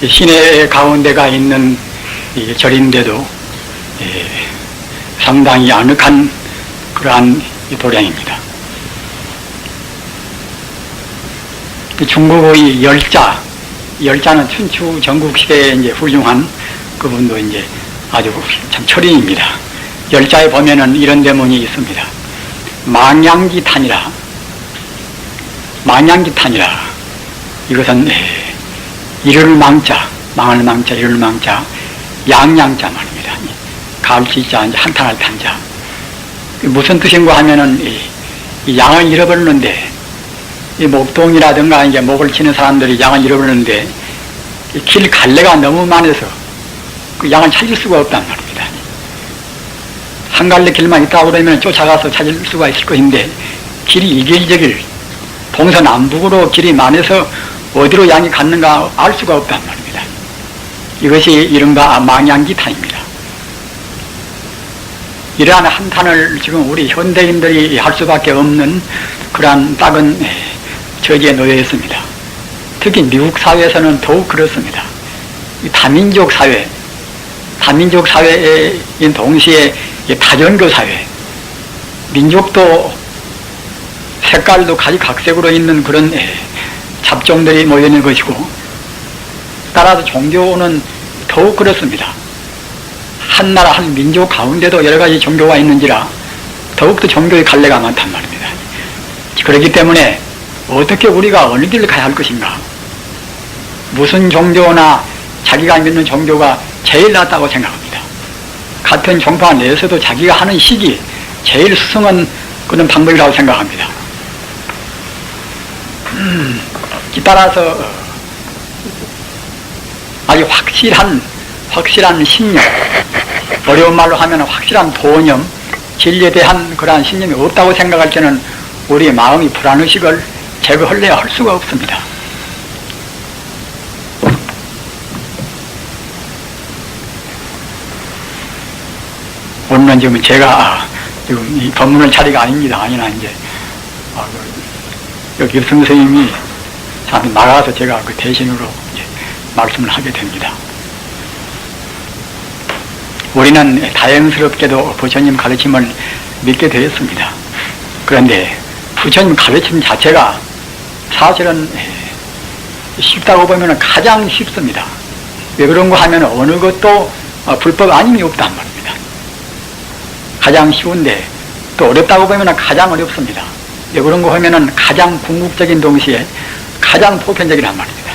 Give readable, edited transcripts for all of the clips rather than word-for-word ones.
시내 가운데가 있는 이 절인데도 상당히 아늑한 그러한 도량입니다. 중국의 열자는 춘추 전국시대에 이제 훌륭한 그분도 이제 아주 참 철인입니다. 열자에 보면은 이런 대문이 있습니다. 망양기탄이라. 이것은 이를 망자, 망할 망자, 이를 망자, 양양자 말입니다. 가을지자, 이제 한탄할 탄자. 무슨 뜻인가 하면은 이 양을 잃어버리는데, 이 목동이라든가 이제 목을 치는 사람들이 양을 잃어버리는데, 길 갈래가 너무 많아서 그 양을 찾을 수가 없단 말입니다. 한 갈래 길만 있다고 그러면 쫓아가서 찾을 수가 있을 것인데, 길이 이길저길 동서남북으로 길이 많아서 어디로 양이 갔는가 알 수가 없단 말입니다. 이것이 이른바 망양기탄입니다. 이러한 한탄을 지금 우리 현대인들이 할 수밖에 없는 그러한 딱은 처지에 놓여 있습니다. 특히 미국 사회에서는 더욱 그렇습니다. 다민족 사회인 동시에 다종교 사회, 민족도 색깔도 가지각색으로 있는 그런 잡종들이 모여있는 것이고, 따라서 종교는 더욱 그렇습니다. 한 나라 한 민족 가운데도 여러 가지 종교가 있는지라 더욱더 종교의 갈래가 많단 말입니다. 그렇기 때문에 어떻게 우리가 어느 길을 가야 할 것인가, 무슨 종교나 자기가 믿는 종교가 제일 낫다고 생각합니다. 같은 종파 내에서도 자기가 하는 식이 제일 수승한 그런 방법이라고 생각합니다. 따라서 아주 확실한 신념, 어려운 말로 하면 확실한 도념, 진리에 대한 그러한 신념이 없다고 생각할 때는 우리의 마음이 불안의식을 제거하려야 할 수가 없습니다. 오늘은 지금 제가 지금 이 법문을 차리가 아닙니다. 아니나 이제 여기 유승 선생님이 저한테 나가서 제가 그 대신으로 말씀을 하게 됩니다. 우리는 다행스럽게도 부처님 가르침을 믿게 되었습니다. 그런데 부처님 가르침 자체가 사실은 쉽다고 보면 가장 쉽습니다. 왜 그런가 하면 어느 것도 불법 아님이 없단 말입니다. 가장 쉬운데 또 어렵다고 보면 가장 어렵습니다. 왜 그런가 하면 가장 궁극적인 동시에 가장 보편적이란 말입니다.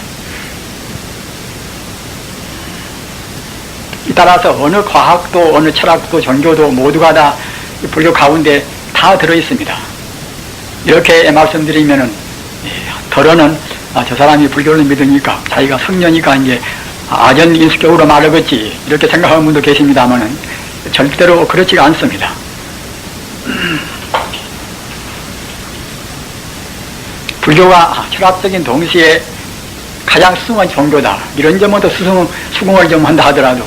따라서 어느 과학도 어느 철학도 종교도 모두가 다 불교 가운데 다 들어있습니다. 이렇게 말씀드리면은 덜어는 저 사람이 불교를 믿으니까 자기가 성녀니까 이제 아전인수격으로 말하겠지 이렇게 생각하는 분도 계십니다만은 절대로 그렇지가 않습니다. 불교가 철학적인 동시에 가장 수승한 종교다, 이런 점부터 수긍을 좀 한다 하더라도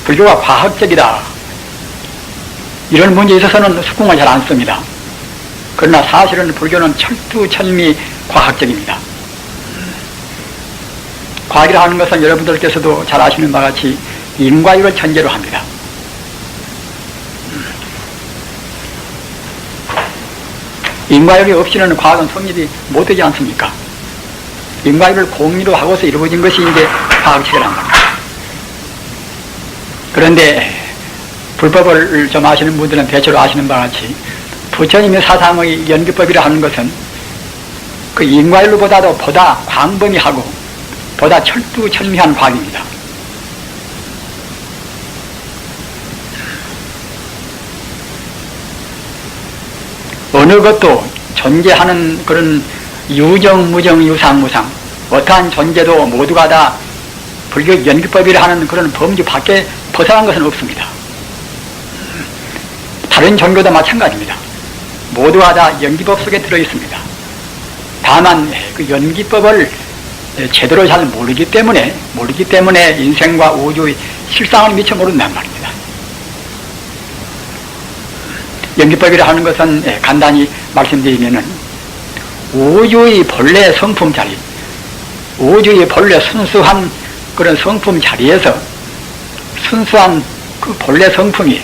불교가 과학적이다, 이런 문제에 있어서는 수긍을 잘 안 씁니다. 그러나 사실은 불교는 철두철미 과학적입니다. 과학이라 하는 것은 여러분들께서도 잘 아시는 바와 같이 인과율을 전제로 합니다. 인과율이 없이는 과학은 성립이 못되지 않습니까? 인과율을 공리로 하고서 이루어진 것이 이제 과학체계란 말입니다. 그런데 불법을 좀 아시는 분들은 대체로 아시는 바와 같이 부처님의 사상의 연기법이라 하는 것은 그 인과율보다도 보다 광범위하고 보다 철두철미한 과학입니다. 어느 것도 존재하는 그런 유정, 무정, 유상, 무상, 어떠한 존재도 모두가 다 불교 연기법이라 하는 그런 범주 밖에 벗어난 것은 없습니다. 다른 종교도 마찬가지입니다. 모두가 다 연기법 속에 들어있습니다. 다만 그 연기법을 제대로 잘 모르기 때문에 인생과 우주의 실상을 미처 모른단 말입니다. 연기법이라 하는 것은 간단히 말씀드리면은 우주의 본래 성품 자리, 우주의 본래 순수한 그런 성품 자리에서 순수한 그 본래 성품이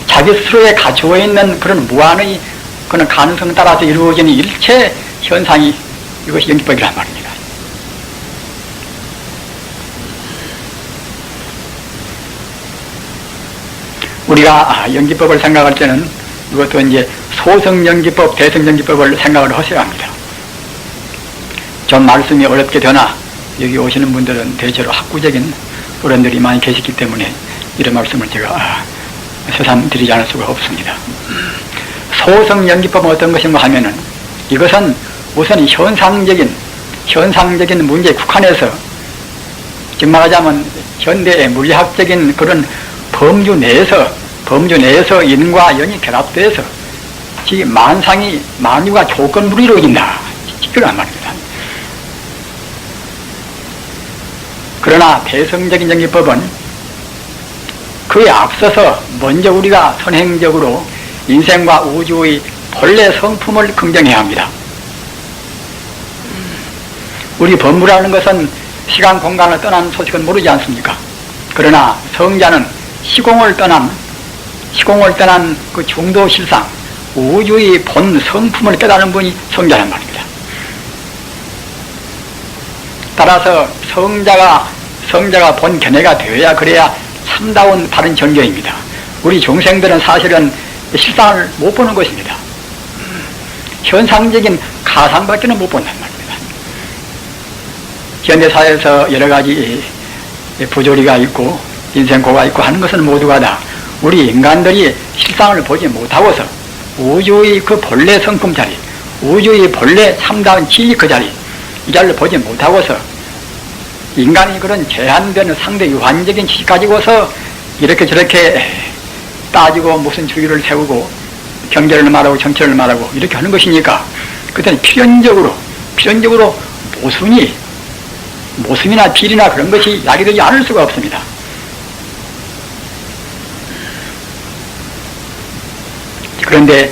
자기 스스로에 갖추어 있는 그런 무한의 그런 가능성 따라서 이루어지는 일체 현상이 이것이 연기법이란 말입니다. 우리가 연기법을 생각할 때는 이것도 이제 소성연기법, 대성연기법을 생각을 하셔야 합니다. 좀 말씀이 어렵게 되나 여기 오시는 분들은 대체로 학구적인 어른들이 많이 계시기 때문에 이런 말씀을 제가 새삼 드리지 않을 수가 없습니다. 소성연기법은 어떤 것인가 하면은 이것은 우선 현상적인 문제에 국한해서 즉 말하자면 현대의 물리학적인 그런 범주 내에서 인과 연이 결합돼서 만유가 조건부로 이루어진다. 그런 말입니다. 그러나 대성적인 연기법은 그에 앞서서 먼저 우리가 선행적으로 인생과 우주의 본래 성품을 긍정해야 합니다. 우리 법무라는 것은 시간 공간을 떠난 소식은 모르지 않습니까? 그러나 성자는 시공을 떠난 그 중도 실상 우주의 본 성품을 깨달은 분이 성자란 말입니다. 따라서 성자가 본 견해가 되어야 그래야 참다운 바른 정교입니다. 우리 중생들은 사실은 실상을 못 보는 것입니다. 현상적인 가상밖에는 못 본단 말입니다. 현대사회에서 여러 가지 부조리가 있고 인생고가 있고 하는 것은 모두가 다 우리 인간들이 실상을 보지 못하고서 우주의 그 본래 성품 자리, 우주의 본래 참다운 지위 그 자리, 이 자리를 보지 못하고서 인간이 그런 제한되는 상대 유한적인 지식 가지고서 이렇게 저렇게 따지고 무슨 주의를 세우고 경제를 말하고 정치를 말하고 이렇게 하는 것이니까 그때는 필연적으로 모순이나 비리나 그런 것이 야기되지 않을 수가 없습니다. 그런데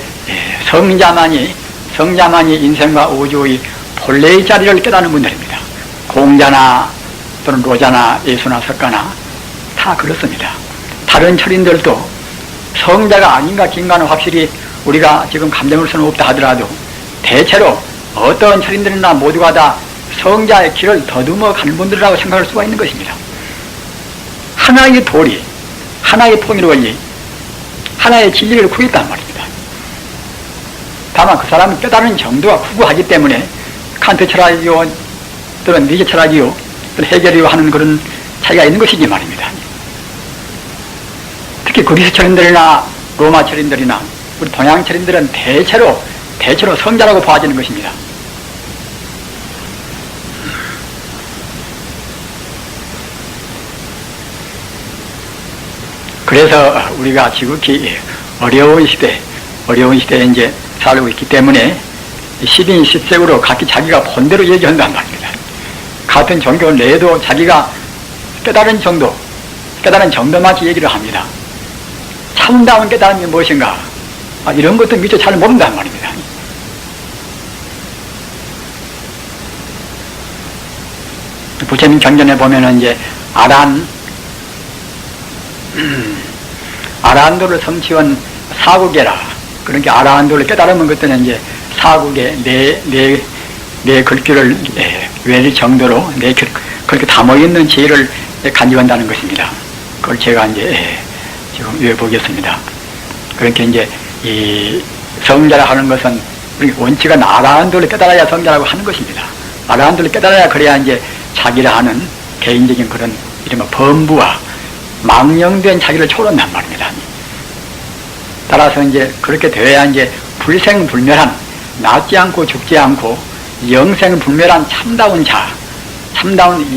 성자만이 인생과 우주의 본래의 자리를 깨닫는 분들입니다. 공자나 또는 로자나 예수나 석가나 다 그렇습니다. 다른 철인들도 성자가 아닌가 긴가는 확실히 우리가 지금 감정을 수는 없다 하더라도 대체로 어떤 철인들이나 모두가 다 성자의 길을 더듬어 가는 분들이라고 생각할 수가 있는 것입니다. 하나의 도리, 하나의 통일 원리, 하나의 진리를 구했단 말입니다. 다만 그 사람이 깨달은 정도가 구구하기 때문에 칸트 철학이요 또는 니제 철학이요 또는 해결이요 하는 그런 차이가 있는 것이지 말입니다. 특히 그리스 철인들이나 로마 철인들이나 우리 동양 철인들은 대체로 성자라고 봐지는 것입니다. 그래서 우리가 지극히 어려운 시대에 이제 살고 있기 때문에 10인 10색으로 각기 자기가 본대로 얘기한단 말입니다. 같은 종교 내에도 자기가 깨달은 정도마치 얘기를 합니다. 참다운 깨달음이 무엇인가? 이런 것도 미처 잘 모른단 말입니다. 부처님 경전에 보면은 이제 아라한도를 성취한 사국계라. 그러니까 아라한도를 깨달으면 그때는 이제 사국에 내 글귀를 외릴 정도로 그렇게 담아있는 지혜를 간직한다는 것입니다. 그걸 제가 이제 지금 외워보겠습니다. 그렇게 이제 이 성자라 하는 것은 우리 원칙은 아라한도를 깨달아야 성자라고 하는 것입니다. 아라한도를 깨달아야 그래야 이제 자기라 하는 개인적인 그런 이른바 범부와 망령된 자기를 초월한단 말입니다. 따라서 이제 그렇게 되어야 이제 불생불멸한 낫지 않고 죽지 않고 영생불멸한 참다운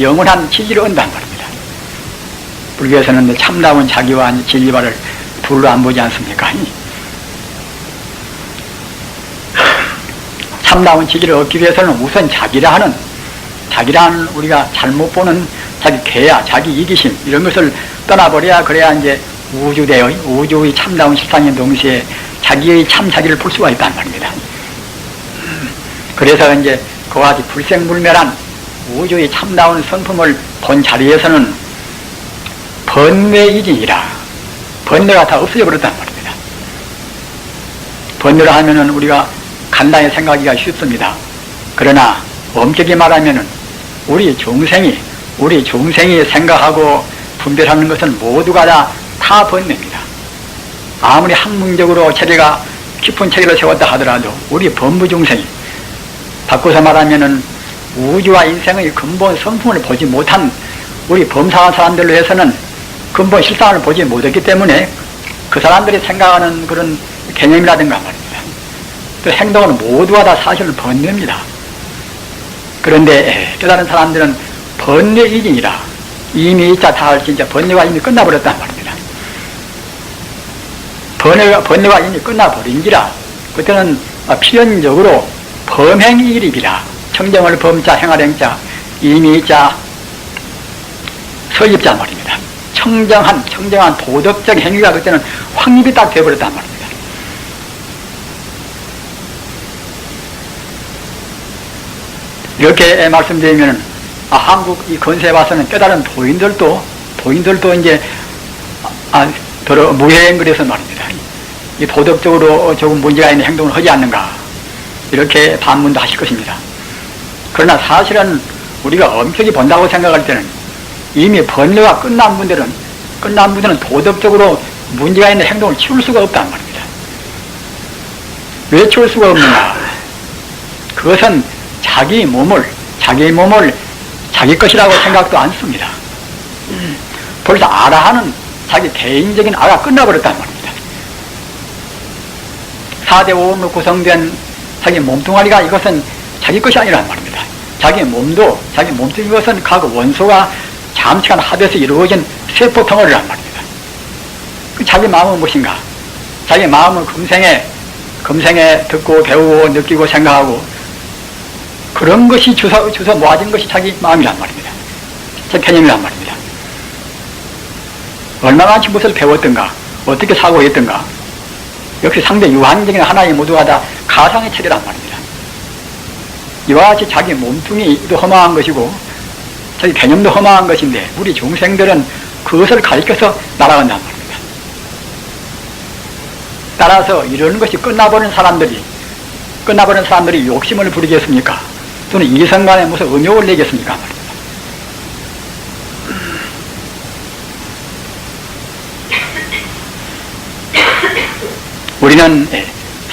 영원한 진리를 얻는단 말입니다. 불교에서는 참다운 자기와 진리와를 둘로 안 보지 않습니까? 참다운 진리를 얻기 위해서는 우선 자기라 하는 우리가 잘못 보는 자기 개야, 자기 이기심 이런 것을 떠나버려야 그래야 이제 우주의 참다운 실상인 동시에 자기의 참 자기를 볼 수가 있단 말입니다. 그래서 이제 그와 같이 불생불멸한 우주의 참다운 성품을 본 자리에서는 번뇌이진이라 번뇌가 다 없어져 버렸단 말입니다. 번뇌를 하면은 우리가 간단히 생각하기가 쉽습니다. 그러나 엄격히 말하면은 우리 중생이 생각하고 분별하는 것은 모두가 다 번뇌입니다. 아무리 학문적으로 체계가 깊은 체계를 세웠다 하더라도 우리 범부 중생이 바꿔서 말하면은 우주와 인생의 근본 성품을 보지 못한 우리 범상한 사람들로 해서는 근본 실상을 보지 못했기 때문에 그 사람들이 생각하는 그런 개념이라든가 말입니다. 또 행동은 모두가 다 사실은 번뇌입니다. 그런데 깨달은 사람들은 번뇌이진이라 이미 있자 다 진짜 번뇌가 이미 끝나버렸단 말입니다. 번뇌가 이미 끝나버린지라 그때는 필연적으로 범행이일이라 청정을 범자 행할행자 이미 있자 서입자 말입니다. 청정한 도덕적 행위가 그때는 확립이 딱 되어버렸단 말입니다. 이렇게 말씀드리면 한국 이 건세에 봐서는 깨달은 도인들도 이제 더러 무해행그래서 말입니다. 이 도덕적으로 조금 문제가 있는 행동을 하지 않는가 이렇게 반문도 하실 것입니다. 그러나 사실은 우리가 엄격히 본다고 생각할 때는 이미 번뇌가 끝난 분들은 도덕적으로 문제가 있는 행동을 치울 수가 없단 말입니다. 왜 치울 수가 없는가? 그것은 자기 몸을 자기 것이라고 생각도 않습니다. 벌써 아라하는 자기 개인적인 아가 끝나버렸단 말입니다. 4대 5원으로 구성된 자기 몸뚱아리가 이것은 자기 것이 아니란 말입니다. 자기 몸뚱 이것은 각 원소가 잠시간 합해서 이루어진 세포 덩어리란 말입니다. 자기 마음은 무엇인가? 자기 마음은 금생에 듣고 배우고 느끼고 생각하고 그런 것이 주서 모아진 것이 자기 마음이란 말입니다. 제 개념이란 말입니다. 얼마나 많이 무엇을 배웠던가 어떻게 사고했던가 역시 상대 유한적인 하나의 모두가 다 가상의 체계란 말입니다. 이와 같이 자기 몸뚱이도 허망한 것이고 자기 개념도 허망한 것인데 우리 중생들은 그것을 가리켜서 날아간단 말입니다. 따라서 이런 것이 끝나버린 사람들이 욕심을 부리겠습니까? 또는 이성간에 무슨 음욕을 내겠습니까? 말입니다. 우리는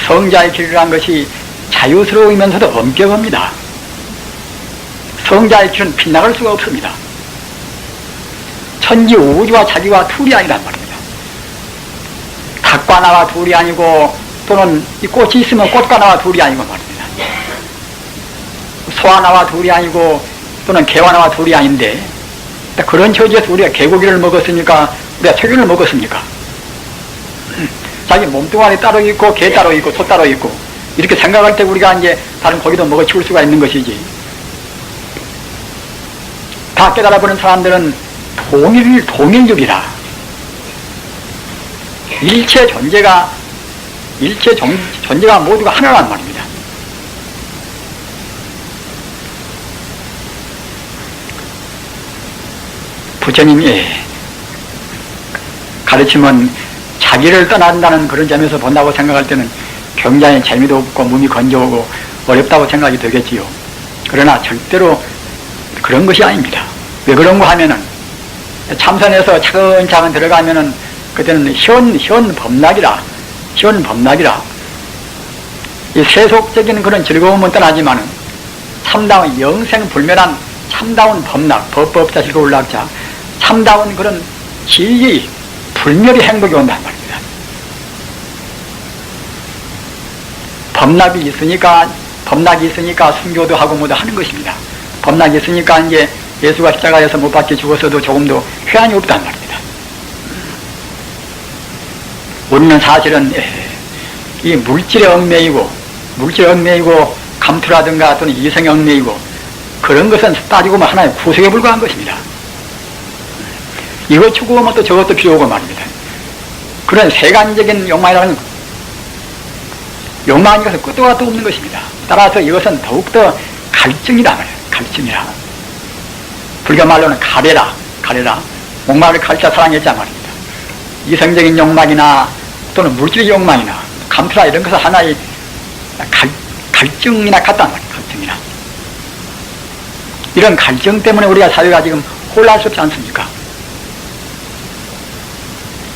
성자의 길이라는 것이 자유스러우면서도 엄격합니다. 성자의 길은 빗나갈 수가 없습니다. 천지 우주와 자기와 둘이 아니란 말입니다. 닭과 나와 둘이 아니고 또는 이 꽃이 있으면 꽃과 나와 둘이 아니고 말입니다. 소와 나와 둘이 아니고 또는 개와 나와 둘이 아닌데 그런 처지에서 우리가 개고기를 먹었습니까? 우리가 채균을 먹었습니까? 자기 몸뚱아리 따로 있고 개 따로 있고 소 따로 있고 이렇게 생각할 때 우리가 이제 다른 고기도 먹어 치울 수가 있는 것이지. 다 깨달아보는 사람들은 동일육이라 일체 존재가 모두가 하나란 말입니다. 부처님이 가르치면 자기를 떠난다는 그런 점에서 본다고 생각할 때는 굉장히 재미도 없고 몸이 건조하고 어렵다고 생각이 되겠지요. 그러나 절대로 그런 것이 아닙니다. 왜 그런가 하면은 참선에서 차근차근 들어가면은 그때는 현 법락이라 이 세속적인 그런 즐거움은 떠나지만은 참다운 영생불멸한 참다운 법락, 법자 즐거울락자 참다운 그런 진리 불멸의 행복이 온단 말입니다. 법락이 있으니까 순교도 하고 뭐도 하는 것입니다. 법락이 있으니까 이제 예수가 십자가에서 못 박혀 죽었어도 조금도 회한이 없단 말입니다. 우리는 사실은 이 물질에 얽매이고 감투라든가 또는 이성에 얽매이고 그런 것은 따지고 보면 하나의 구색에 불과한 것입니다. 이것 추구하면 또 저것도 필요하고 말입니다. 그런 세간적인 욕망이라는 욕망인 것은 끝도 가도 없는 것입니다. 따라서 이것은 더욱더 갈증이라 말이에요. 갈증이라. 불교 말로는 가래라. 목마를 가르쳐 사랑했자 말입니다. 이성적인 욕망이나 또는 물질의 욕망이나 감투라 이런 것은 하나의 갈증이나 같단 말이에요. 갈증이나. 이런 갈증 때문에 우리가 사회가 지금 혼란스럽지 않습니까?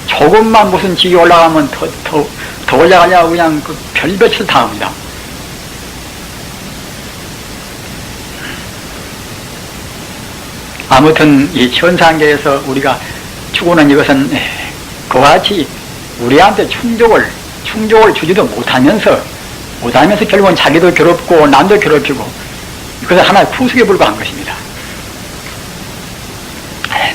조금만 무슨 지위 올라가면 더 올라가려고 그냥 그 별짓을 다 합니다. 아무튼 이 현상계에서 우리가 추구하는 이것은 그와 같이 우리한테 충족을 주지도 못하면서 결국은 자기도 괴롭고 남도 괴롭히고 그것은 하나의 후속에 불과한 것입니다.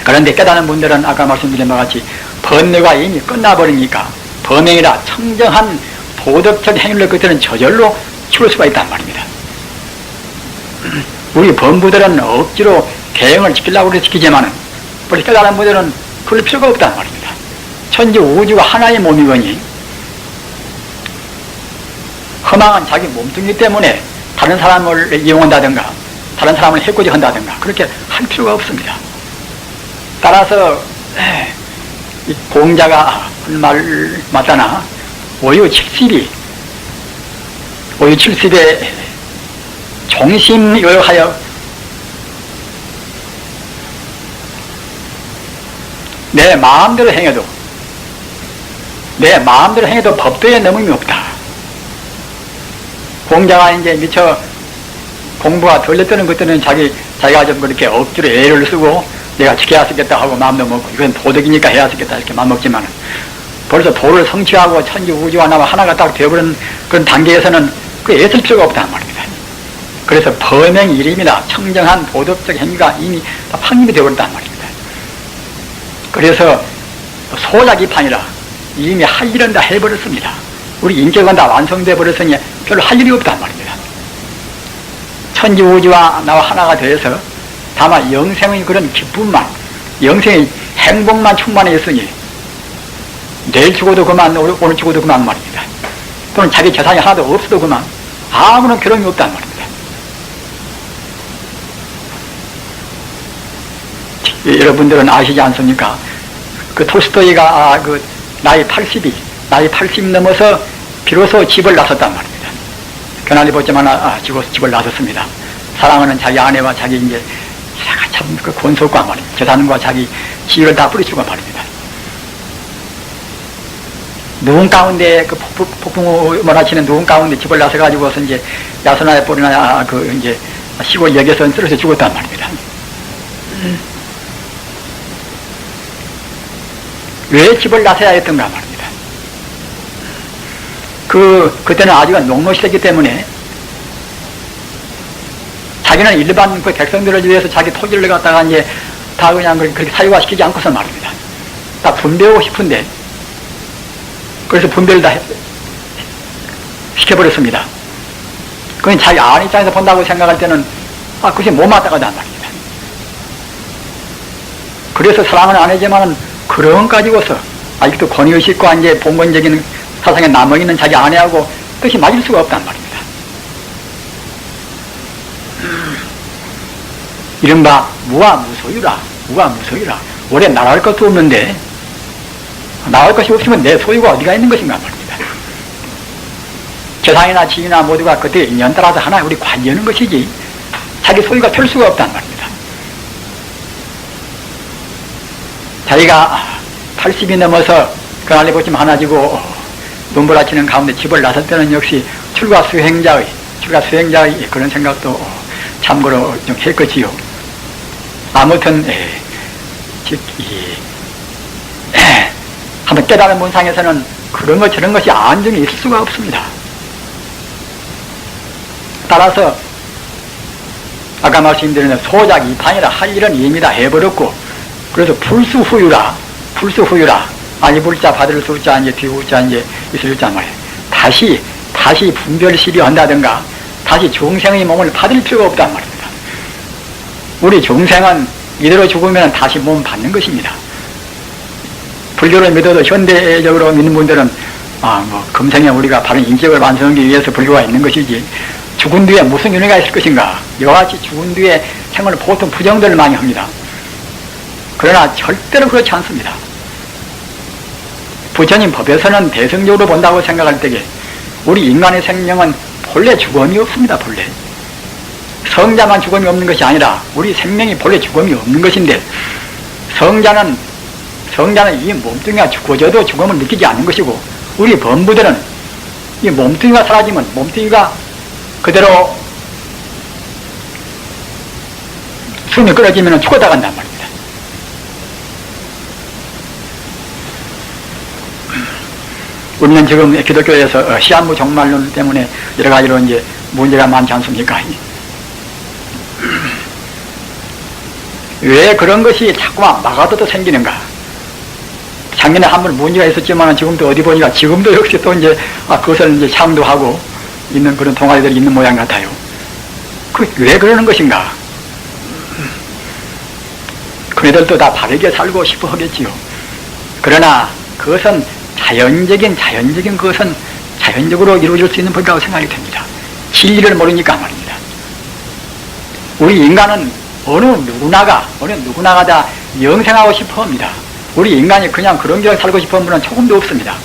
그런데 깨달은 분들은 아까 말씀드린 바와 같이 번뇌가 이미 끝나버리니까 범행이라 청정한 도덕적 행위를 그들은 저절로 치울 수가 있단 말입니다. 우리 범부들은 억지로 계행을 지키려고 그래 지키지만은 우리 깨달은 분들은 그럴 필요가 없단 말입니다. 천지 우주가 하나의 몸이거니 허망한 자기 몸뚱이 때문에 다른 사람을 이용한다든가 다른 사람을 해코지 한다든가 그렇게 할 필요가 없습니다. 따라서 이 공자가 한 말 맞다나 오유 70에 종심요하여 내 마음대로 행해도 법도에 넘음이 없다. 공자가 이제 미처 공부가 덜 됐다는 그때는 자기가 좀 그렇게 억지로 애를 쓰고 내가 지켜야 쓰겠다 하고 마음도 먹고 이건 도덕이니까 해야 쓰겠다 이렇게 마음 먹지만은 벌써 도를 성취하고 천지 우주와 나와 하나가 딱 되어버린 그런 단계에서는 그 애쓸 필요가 없다는 말입니다. 그래서 범행 일임이나 청정한 도덕적 행위가 이미 다 확립이 되어버렸다는 말입니다. 그래서 소작이판이라 이미 할 일은 다 해버렸습니다. 우리 인격은 다 완성되어 버렸으니 별로 할 일이 없단 말입니다. 천지 우주와 나와 하나가 되어서 다만 영생의 그런 기쁨만, 영생의 행복만 충만해 있으니 내일 죽어도 그만, 오늘 죽어도 그만 말입니다. 또는 자기 재산이 하나도 없어도 그만 아무런 괴로움이 없단 말입니다. 여러분들은 아시지 않습니까? 그 톨스토이가 나이 80 넘어서 비로소 집을 나섰단 말입니다. 견학이 보지만 집을 나섰습니다. 사랑하는 자기 아내와 자기 이제 참 그 권속과 말입니다. 재산과 자기 지위를 다 뿌리치고 말입니다. 누군 가운데 그 폭풍을 하시는 누군 가운데 집을 나서 가지고서 이제 야선하에 뿌리나 이제 시골역에서 쓰러져 죽었단 말입니다. 왜 집을 나서야 했던가 말입니다. 그때는 아직은 농노시대이기 때문에 자기는 일반 그 백성들을 위해서 자기 토지를 갖다가 이제 다 그냥 그렇게 사유화시키지 않고서 말입니다. 다 분배하고 싶은데, 그래서 분배를 다 시켜버렸습니다. 그건 자기 아내 입장에서 본다고 생각할 때는, 그것이 못마땅하단 말입니다. 그래서 사랑은 안 하지만은, 그런 가지고서, 아직도 권위의식과 이제 봉건적인 사상에 남아있는 자기 아내하고 뜻이 맞을 수가 없단 말입니다. 이른바 무아무소유라. 올해 나갈 것도 없는데 나갈 것이 없으면 내 소유가 어디가 있는 것인가 말입니다. 재산이나 지위나 모두가 그때 인연 따라서 하나 우리 관여하는 것이지 자기 소유가 될 수가 없단 말입니다. 자기가 80이 넘어서 그날에 보시면 하나 지고 눈보라치는 가운데 집을 나설 때는 역시 출가 수행자의 그런 생각도 참고로 좀 했겠지요. 아무튼 한번 깨달은 문상에서는 그런 것 저런 것이 안정이 있을 수가 없습니다. 따라서 아까 말씀드린 소작 이판이라 할 일은 이미 다 해버렸고, 그래서 불수후유라 아니불자 받을 수자 이제 뒤울자 이제 있을자 말이에요. 다시 분별시비 한다든가 다시 중생의 몸을 받을 필요가 없단 말입니다. 우리 중생은 이대로 죽으면 다시 몸 받는 것입니다. 불교를 믿어도 현대적으로 믿는 분들은 금생에 우리가 바른 인격을 완성하기 위해서 불교가 있는 것이지, 죽은 뒤에 무슨 윤회가 있을 것인가. 이와 같이 죽은 뒤에 생을 보통 부정들을 많이 합니다. 그러나 절대로 그렇지 않습니다. 부처님 법에서는 대승적으로 본다고 생각할 때에 우리 인간의 생명은 본래 죽음이 없습니다. 본래 성자만 죽음이 없는 것이 아니라 우리 생명이 본래 죽음이 없는 것인데, 성자는 이 몸뚱이가 죽어져도 죽음을 느끼지 않는 것이고, 우리 범부들은 이 몸뚱이가 사라지면 몸뚱이가 그대로 숨이 끊어지면 죽어다 간단 말입니다. 우리는 지금 기독교에서 시한부 종말론 때문에 여러 가지로 이제 문제가 많지 않습니까? 왜 그런 것이 자꾸만 막아둬도 생기는가? 작년에 한 번 문제가 있었지만 지금도 어디 보니까 지금도 역시 또 이제 그것을 이제 창조하고 있는 그런 동아리들이 있는 모양 같아요. 왜 그러는 것인가? 그네들도 다 바르게 살고 싶어 하겠지요. 그러나 그것은 자연적인 그것은 자연적으로 이루어질 수 있는 법이라고 생각이 됩니다. 진리를 모르니까 말입니다. 우리 인간은 어느 누구나가 다 영생하고 싶어 합니다. 우리 인간이 그냥 그런 길을 살고 싶어 하는 분은 조금도 없습니다.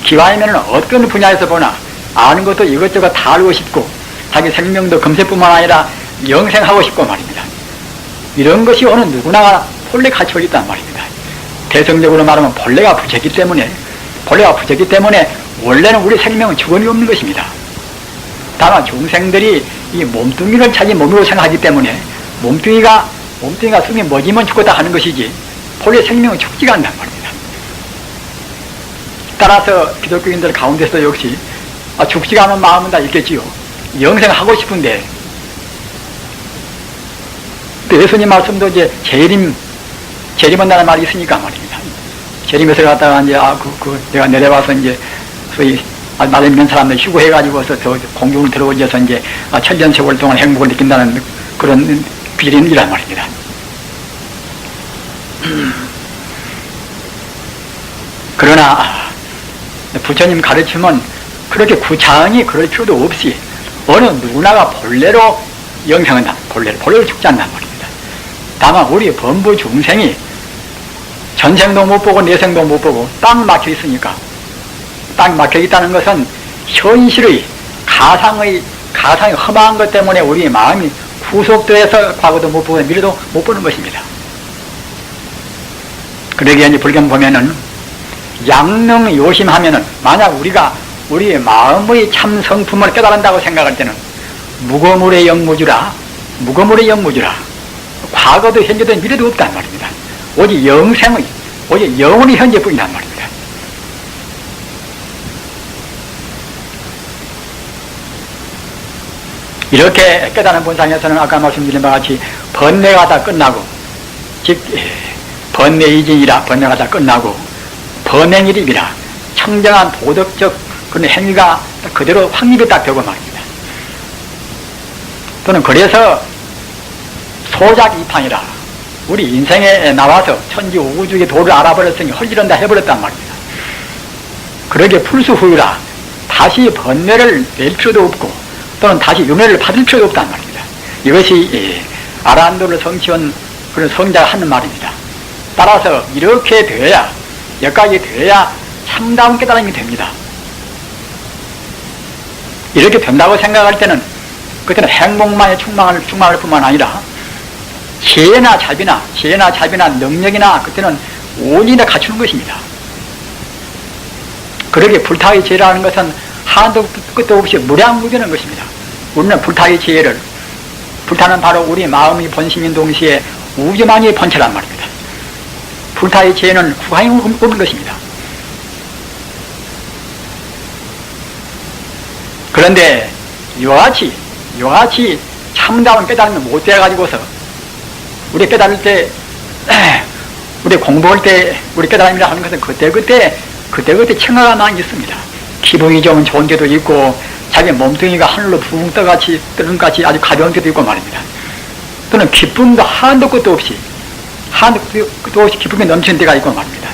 기왕이면 어떤 분야에서 보나 아는 것도 이것저것 다 알고 싶고, 자기 생명도 금세뿐만 아니라 영생하고 싶고 말입니다. 이런 것이 어느 누구나가 본래 갖춰 있단 말입니다. 대성적으로 말하면 본래가 부재기 때문에 원래는 우리 생명은 죽음이 없는 것입니다. 다만 중생들이 이 몸뚱이를 자기 몸으로 생각하기 때문에 몸뚱이가 숨이 멎으면 죽었다 하는 것이지, 본래 생명은 죽지가 않단 말입니다. 따라서 기독교인들 가운데서 역시 죽지가 않은 마음은 다 있겠지요. 영생하고 싶은데, 또 예수님 말씀도 이제 재림한다는 말이 있으니까 말입니다. 재림에서 갔다가 이제 내가 내려와서 이제 소위 말 있는 사람들 휴고해가지고서 저 공중을 들어올려서 이제 천년 세월 동안 행복을 느낀다는 그런 비밀이 있란 말입니다. 그러나 부처님 가르침은 그렇게 구차하니 그럴 필요도 없이 어느 누구나가 본래로 영생한다. 본래로 죽지 않단 말입니다. 다만 우리 범부 중생이 전생도 못 보고 내생도 못 보고 딱 막혀 있으니까, 딱 막혀 있다는 것은 현실의 가상의 험한 것 때문에 우리 마음이 구속돼서 과거도 못 보고 미래도 못 보는 것입니다. 그러기에 이제 불경 보면은 양능 요심하면은, 만약 우리가 우리 마음의 참 성품을 깨달은다고 생각할 때는 무거물의 영무주라, 과거도 현재도 미래도 없단 말입니다. 오직 영혼이 현재뿐이란 말입니다. 이렇게 깨달은 본상에서는 아까 말씀드린 바와 같이 번뇌가 다 끝나고, 즉 번뇌이진이라, 번뇌가 다 끝나고 번행일입이라 청정한 도덕적 그런 행위가 그대로 확립이 딱 되고 말입니다. 또는 그래서 소작이판이라, 우리 인생에 나와서 천지 우주의 도를 알아버렸으니 헐일은 다 해버렸단 말입니다. 그러게 풀수후유라, 다시 번뇌를 낼 필요도 없고 또는 다시 윤회를 받을 필요도 없단 말입니다. 이것이 아라한도를 성취한 그런 성자가 하는 말입니다. 따라서 이렇게 되어야, 여기까지 되어야 참다운 깨달음이 됩니다. 이렇게 된다고 생각할 때는 그때는 행복만에 충만할 뿐만 아니라 지혜나 자비나 능력이나 그때는 온전히 갖추는 것입니다. 그러게 불타의 지혜라는 것은 한도 끝도 없이 무량무변한 것입니다. 우리는 불타의 지혜를, 불타는 바로 우리 마음의 본심인 동시에 우주만이 본체란 말입니다. 불타의 지혜는 구간이 없는 것입니다. 그런데 이와 같이 참다운 깨달음을 못 돼가지고서 우리 깨달을 때, 우리 공부할 때 우리 깨달음이라 하는 것은 그때 청하가 많이 있습니다. 기분이 좀 좋은 때도 있고, 자기 몸뚱이가 하늘로 붕 뜨는 같이 아주 가벼운 때도 있고 말입니다. 또는 기쁨도 한도 끝도 없이 기쁨이 넘치는 때가 있고 말입니다.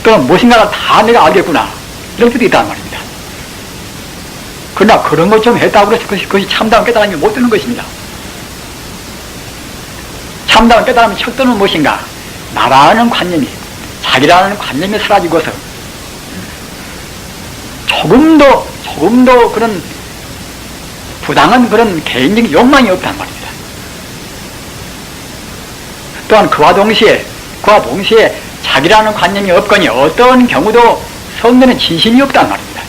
또는 무엇인가를 다 내가 알겠구나, 이런 것도 있단 말입니다. 그러나 그런 것 좀 했다고 해서 그것이 참다운 깨달음이 못 되는 것입니다. 참다운 깨달음의 척도는 무엇인가? 나라는 관념이, 자기라는 관념이 사라지고서 조금도 그런 부당한 그런 개인적인 욕망이 없단 말입니다. 또한 그와 동시에 자기라는 관념이 없거니 어떤 경우도 성내는 진심이 없단 말입니다.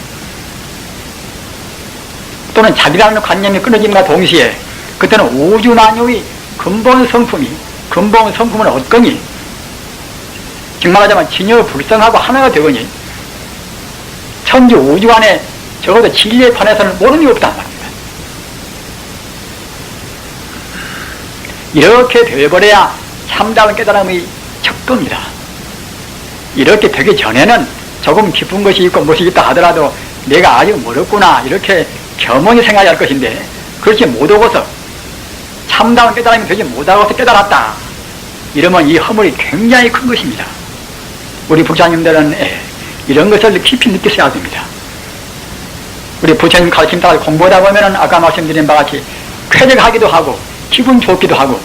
또는 자기라는 관념이 끊어짐과 동시에 그때는 우주만유의 근본 성품은 얻거니, 즉 말하자면 진여불성하고 하나가 되거니 천지 우주 안에 적어도 진리에 관해서는 모르는 게 없단 말입니다. 이렇게 되어버려야 참다운 깨달음의 척도입니다. 이렇게 되기 전에는 조금 깊은 것이 있고 무엇이 있다 하더라도 내가 아직 멀었구나 이렇게 겸허히 생각할 것인데, 그렇게 못하고서 참다운 깨달음이 되지 못하고서 깨달았다 이러면 이 허물이 굉장히 큰 것입니다. 우리 부처님들은 이런 것을 깊이 느끼셔야 됩니다. 우리 부처님 가르침 따라 공부하다 보면은 아까 말씀드린 바와 같이 쾌적하기도 하고 기분 좋기도 하고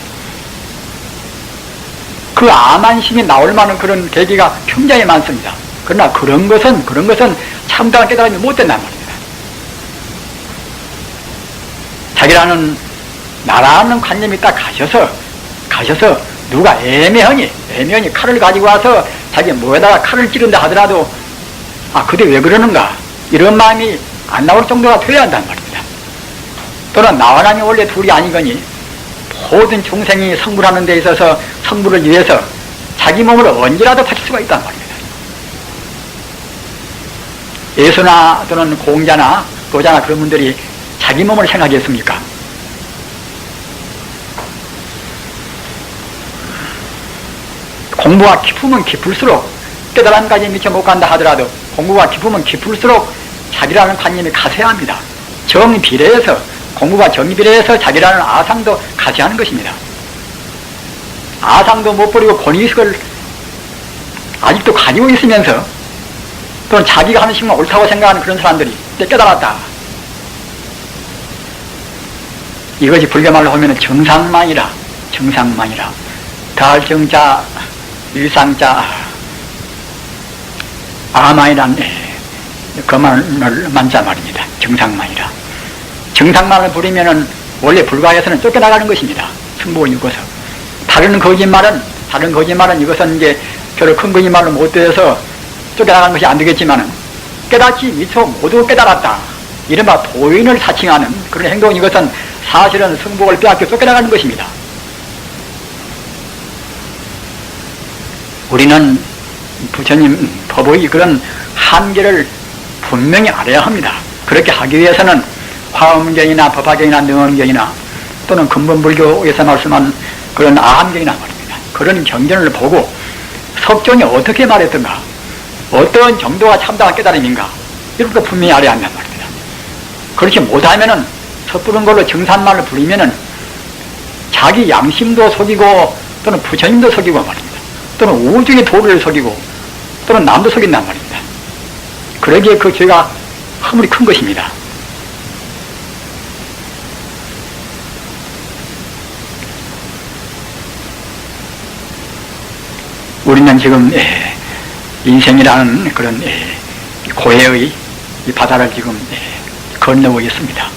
그 암안심이 나올 만한 그런 계기가 굉장히 많습니다. 그러나 그런 것은 참다운 깨달음이 못 된단 말입니다. 자기라는 나라는 관념이 딱 가셔서 누가 애매하니 칼을 가지고 와서 자기 뭐에다가 칼을 찌른다 하더라도 그대 왜 그러는가 이런 마음이 안 나올 정도가 되어야 한단 말입니다. 또는 나와 남이 원래 둘이 아니거니 모든 중생이 성불하는 데 있어서 성불을 위해서 자기 몸을 언제라도 바칠 수가 있단 말입니다. 예수나 또는 공자나 도자나 그런 분들이 자기 몸을 생각했습니까? 공부가 깊으면 깊을수록 깨달음까지 미처 못 간다 하더라도 공부가 깊으면 깊을수록 자기라는 관념이 가세야 합니다. 공부가 정비례해서 자기라는 아상도 가세하는 것입니다. 아상도 못 버리고 권위의식을 아직도 가지고 있으면서 또는 자기가 하는 식만 옳다고 생각하는 그런 사람들이 깨달았다. 이것이 불교말로 하면 정상만이라. 다할정자 일상자 아만이란 그 말을 만자 말입니다. 정상만이라. 정상만을 부리면은 원래 불가에서는 쫓겨나가는 것입니다. 승복을 입고서. 다른 거짓말은 이것은 이제 별로 큰 거짓말로 못 되어서 쫓겨나가는 것이 안 되겠지만은 깨닫지 미처 모두 깨달았다. 이른바 도인을 사칭하는 그런 행동은 이것은 사실은 승복을 빼앗겨 쫓겨나가는 것입니다. 우리는 부처님 법의 그런 한계를 분명히 알아야 합니다. 그렇게 하기 위해서는 화엄경이나 법화경이나 능엄경이나 또는 근본불교에서 말씀한 그런 아함경이나 말입니다. 그런 경전을 보고 석종이 어떻게 말했던가, 어떤 정도가 참다운 깨달음인가, 이런 거 분명히 알아야 한단 말입니다. 그렇게 못하면은 섣부른 걸로 정산말을 부리면은 자기 양심도 속이고 또는 부처님도 속이고 말입니다. 또는 우주의 도를 속이고 또는 남도 속인단 말입니다. 그러기에 그 죄가 허물이 큰 것입니다. 우리는 지금 인생이라는 그런 고해의 이 바다를 지금 건너고 있습니다.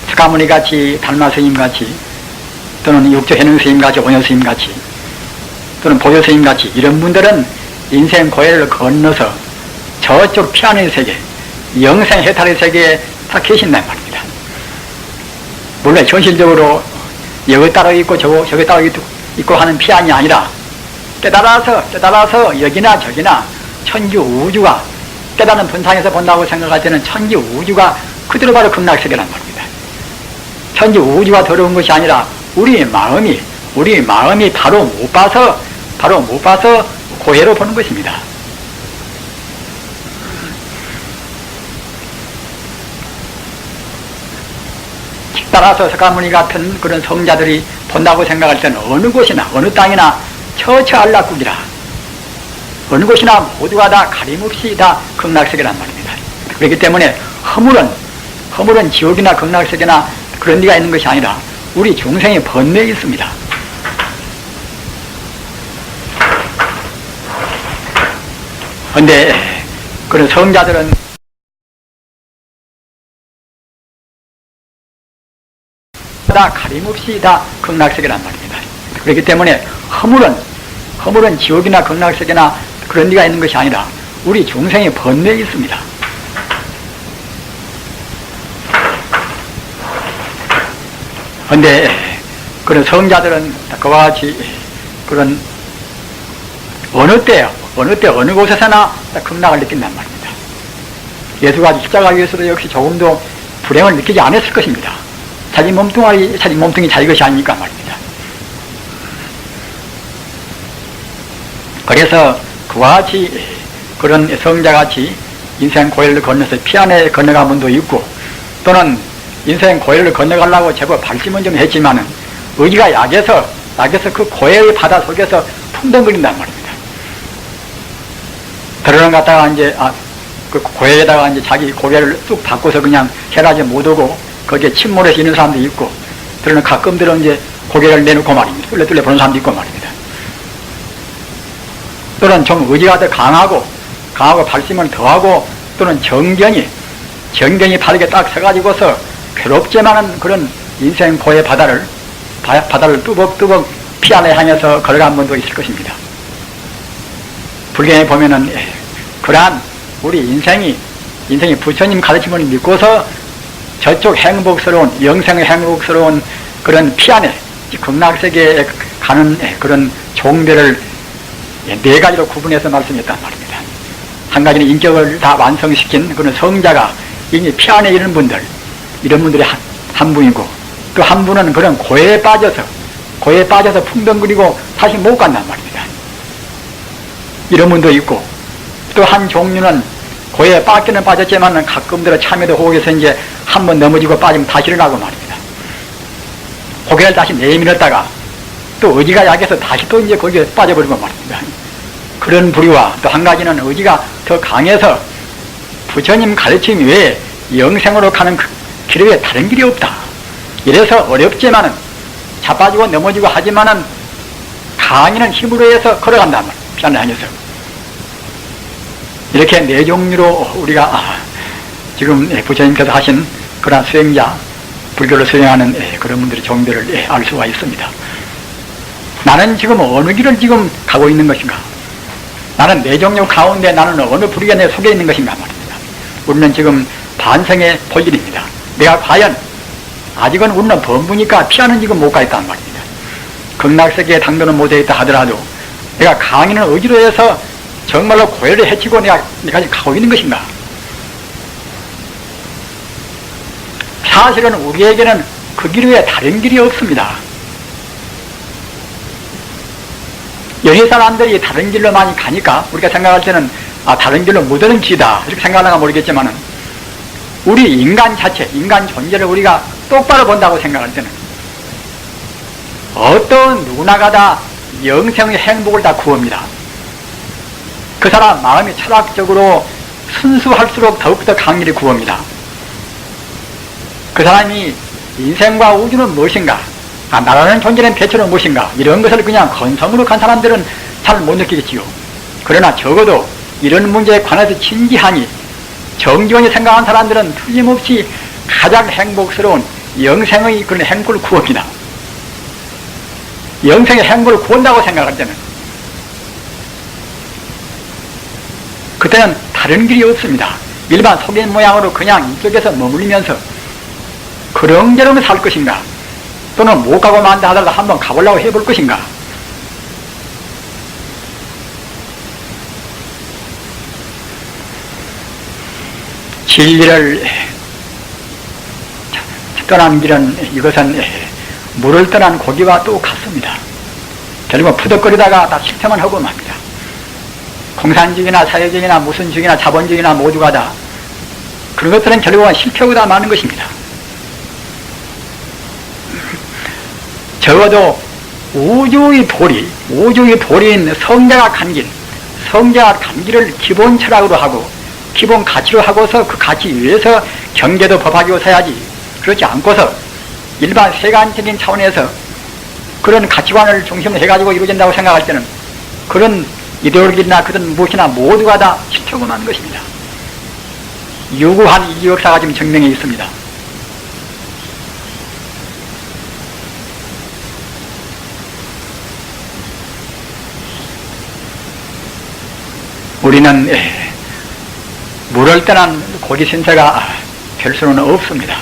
스가모니 같이, 달마 스님 같이, 또는 육조 해능 스님 같이, 원효 스님 같이, 또는 보조 스님 같이 이런 분들은 인생 고해를 건너서 저쪽 피안의 세계, 영생 해탈의 세계에 다 계신단 말입니다. 물론 현실적으로 여기 따로 있고 저기 따로 있고 하는 피안이 아니라 깨달아서 여기나 저기나 천지 우주가 깨달은 분상에서 본다고 생각할 때는 천지 우주가 그대로 바로 극락세계란 말입니다. 천지 우주가 더러운 것이 아니라 우리 마음이 바로 못 봐서 고해로 보는 것입니다. 따라서 스가모니 같은 그런 성자들이 본다고 생각할 때는 어느 곳이나 어느 땅이나 처처 안락국이라. 어느 곳이나 모두가 다 가림없이 다 극락세계란 말입니다. 그렇기 때문에 허물은 지옥이나 극락세계나 그런 데가 있는 것이 아니라 우리 중생의 번뇌에 있습니다. 그런데 그런 성자들은 다 가림없이 다 극락세계란 말입니다. 그렇기 때문에 허물은 지옥이나 극락세계나 그런 데가 있는 것이 아니라 우리 중생의 번뇌에 있습니다. 그런데 그런 성자들은 그와 같이 그런 어느 때 어느 곳에서나 극락을 느낀단 말입니다. 예수가 십자가 위에서도 역시 조금도 불행을 느끼지 않았을 것입니다. 자기 몸뚱이 자기 것이 아니니까 말입니다. 그래서 그와 같이 그런 성자같이 인생 고열을 건너서 피안에 건너간 분도 있고, 또는 인생 고열을 건너가려고 제법 발심은 좀 했지만은 의지가 약해서 그 고해의 바다 속에서 풍덩거린단 말입니다. 들어는 갔다가 그 고해에다가 자기 고개를 쑥 바꿔서 그냥 해라지 못 오고 거기에 침몰해서 있는 사람도 있고, 들어는 가끔들은 고개를 내놓고 말입니다. 뚫레뚫레 보는 사람도 있고 말입니다. 또는 좀 의지가 더 강하고 발심을 더하고, 또는 정견이 바르게 딱 서가지고서 괴롭지만은 그런 인생 고해 바다를 뚜벅뚜벅 피안에 향해서 걸어간 분도 있을 것입니다. 불경에 보면은 그러한 우리 인생이 부처님 가르침을 믿고서 저쪽 영생의 행복스러운 그런 피안에 극락세계에 가는 그런 종들을 네 가지로 구분해서 말씀했단 말입니다. 한 가지는 인격을 다 완성시킨 그런 성자가 이미 피안에 이런 분들이 한 분이고, 또 한 분은 그런 고해에 빠져서 풍덩거리고 다시 못 간단 말입니다. 이런 분도 있고, 또 한 종류는 고해에 빠지는 빠졌지만 가끔 들어 참여도 호흡에서 한번 넘어지고 빠지면 다시 일어나고 말입니다. 고개를 다시 내밀었다가 또 의지가 약해서 다시 또 거기에 빠져버리고 말입니다. 그런 부류와, 또 한 가지는 의지가 더 강해서 부처님 가르침 외에 영생으로 가는 그 길 외에 다른 길이 없다. 이래서 어렵지만은 자빠지고 넘어지고 하지만은 강인한 힘으로 해서 걸어간단 말이에요. 피안을 향해서. 이렇게 네 종류로 우리가 지금 부처님께서 하신 그런 수행자, 불교를 수행하는 그런 분들의 종들을 알 수가 있습니다. 나는 지금 어느 길을 지금 가고 있는 것인가? 나는 네 종류 가운데 나는 어느 부류에 내 속에 있는 것인가 말입니다. 우리는 지금 반생의 본질입니다. 내가 과연 아직은 우리는 범부니까 피하는 지금 못 가 있단 말입니다. 극락세계에 당도는 못해 있다 하더라도 내가 강인한 의지로 해서 정말로 고해를 해치고 내가 지금 가고 있는 것인가? 사실은 우리에게는 그 길 외에 다른 길이 없습니다. 여기 사람들이 다른 길로 많이 가니까 우리가 생각할 때는 다른 길로 못 오는 길이다 이렇게 생각하는가 모르겠지만은, 우리 인간 존재를 우리가 똑바로 본다고 생각할 때는 어떤 누구나가 다 영생의 행복을 다 구합니다. 그 사람 마음이 철학적으로 순수할수록 더욱더 강렬히 구합니다. 그 사람이 인생과 우주는 무엇인가, 나라는 존재는 대체로 무엇인가, 이런 것을 그냥 건성으로 간 사람들은 잘 못 느끼겠지요. 그러나 적어도 이런 문제에 관해서 진지하니 정직원이 생각한 사람들은 틀림없이 가장 행복스러운 영생의 그런 행복을 구합니다. 영생의 행복을 구한다고 생각할 때는 그때는 다른 길이 없습니다. 일반 속인 모양으로 그냥 이쪽에서 머물면서 그렁저렁 살 것인가, 또는 못 가고 만다 하다가 한번 가보려고 해볼 것인가. 진리를 떠난 길은 이것은 물을 떠난 고기와 똑같습니다. 결국 푸덕거리다가 다 실패만 하고 맙니다. 공산주의나 사회주의나 무슨 주의나 자본주의나 모두가 다 그런 것들은 결국은 실패하고 다 마는 것입니다. 적어도 우주의 도리인 성자가 간 길, 성경과 간기를 기본 철학으로 하고 기본 가치로 하고서 그 가치 위에서 경제도 법학이고 서야지, 그렇지 않고서 일반 세간적인 차원에서 그런 가치관을 중심으로 해가지고 이루어진다고 생각할 때는 그런 이데올로기나 그런 무엇이나 모두가 다 실효금한 것입니다. 유구한 이 역사가 지금 증명해 있습니다. 우리는 물을 떠난 고지 신세가 될 수는 없습니다.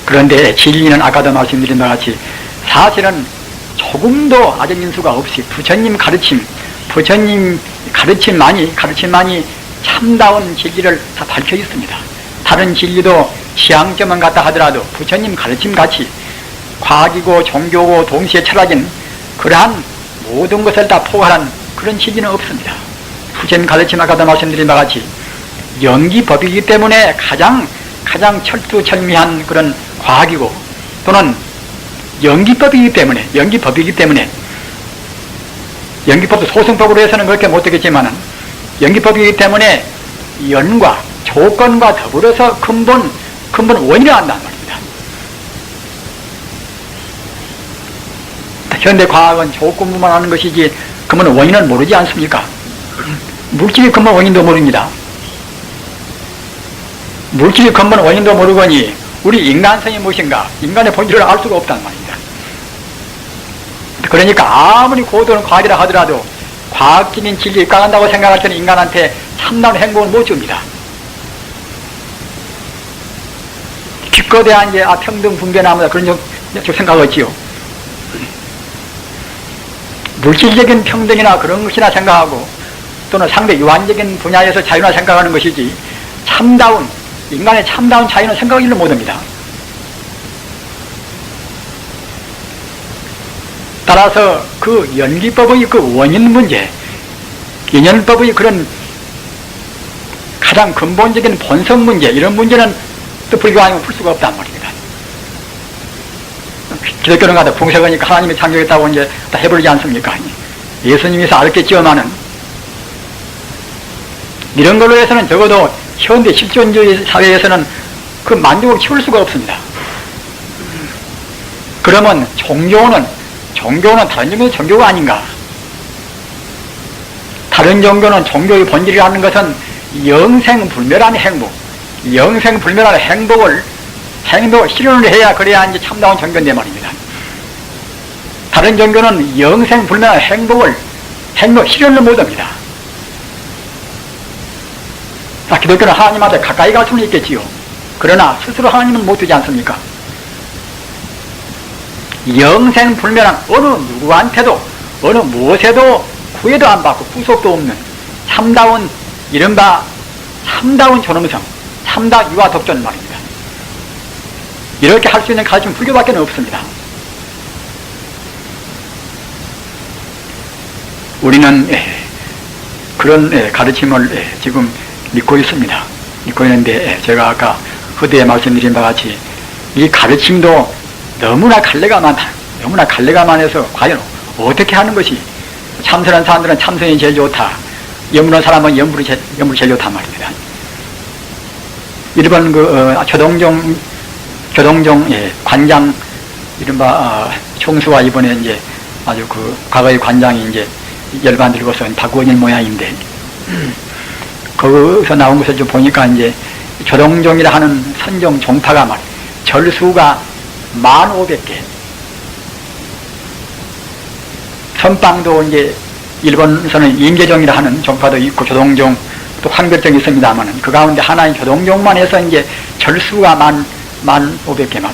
그런데 진리는 아까도 말씀드린 것 같이 사실은 조금도 아적인 수가 없이 부처님 가르침만이 참다운 진리를 다 밝혀 있습니다. 다른 진리도 지향점만 같다 하더라도 부처님 가르침같이 과학이고 종교고 동시에 철학인 그러한 모든 것을 다 포괄한 그런 진리는 없습니다. 부처님 가르침 아까도 말씀드린 바와 같이 연기법이기 때문에 가장 철두철미한 그런 과학이고 또는 연기법이기 때문에 연기법도 소승법으로 해서는 그렇게 못되겠지만은 연기법이기 때문에 연과 조건과 더불어서 근본 원인을 안다는 말입니다. 현대 과학은 조건부만 하는 것이지 근본 원인은 모르지 않습니까? 물질의 근본 원인도 모릅니다. 물질의 근본 원인도 모르거니 우리 인간성이 무엇인가, 인간의 본질을 알 수가 없다는 말입니다. 그러니까 아무리 고도는 과학이라 하더라도 과학적인 진리에 입각한다고 생각할 때는 인간한테 참나운 행복을 못 줍니다. 기껏해야 이제 평등 분배나무다 그런 생각을 했지요. 물질적인 평등이나 그런 것이나 생각하고 또는 상대 유한적인 분야에서 자유나 생각하는 것이지 인간의 참다운 자유는 생각하기를 못합니다. 따라서 그 연기법의 그 원인 문제, 인연법의 그런 가장 근본적인 본성 문제, 이런 문제는 또 불교 아니면 풀 수가 없단 말입니다. 기독교는 가다 풍석하니까 하나님이 창조했다고 이제 다 해버리지 않습니까? 예수님께서 알겠지만은 이런 걸로 해서는 적어도 현대 실존주의 사회에서는 그 만족을 키울 수가 없습니다. 그러면 종교는 다른 종교의 종교가 아닌가? 다른 종교는 종교의 본질이라는 것은 영생불멸한 행복을 실현을 해야 그래야 이제 참다운 종교인데 말입니다. 다른 종교는 영생불멸한 행복 실현을 못합니다. 기독교는 하나님한테 가까이 갈 수는 있겠지요. 그러나 스스로 하나님은 못 되지 않습니까? 영생불멸한 어느 누구한테도 어느 무엇에도 구애도 안 받고 구속도 없는 이른바 참다운 존엄성, 참다 유아 독존 말입니다. 이렇게 할 수 있는 가르침은 불교밖에 없습니다. 우리는 그런 가르침을 지금 믿고 있습니다. 믿고 있는데 제가 아까 후대에 말씀드린 바와 같이 이 가르침도 너무나 갈래가 많아서 과연 어떻게 하는 것이 참선한 사람들은 참선이 제일 좋다, 염불한 사람은 염불이 제일 좋단 말입니다. 일본 교동종 관장 이른바 총수가 이번에 이제 아주 과거의 관장이 이제 열반 들고서 박원일 모양인데 거기서 나온 것을 좀 보니까 이제 교동종이라 하는 선종 종파가 절수가 15,000개, 선방도 이제 일본에서는 인계종이라 하는 종파도 있고 교동종 또 황별종이 있습니다만은 그 가운데 하나인 교동종만 해서 이제 절수가 15,000개만,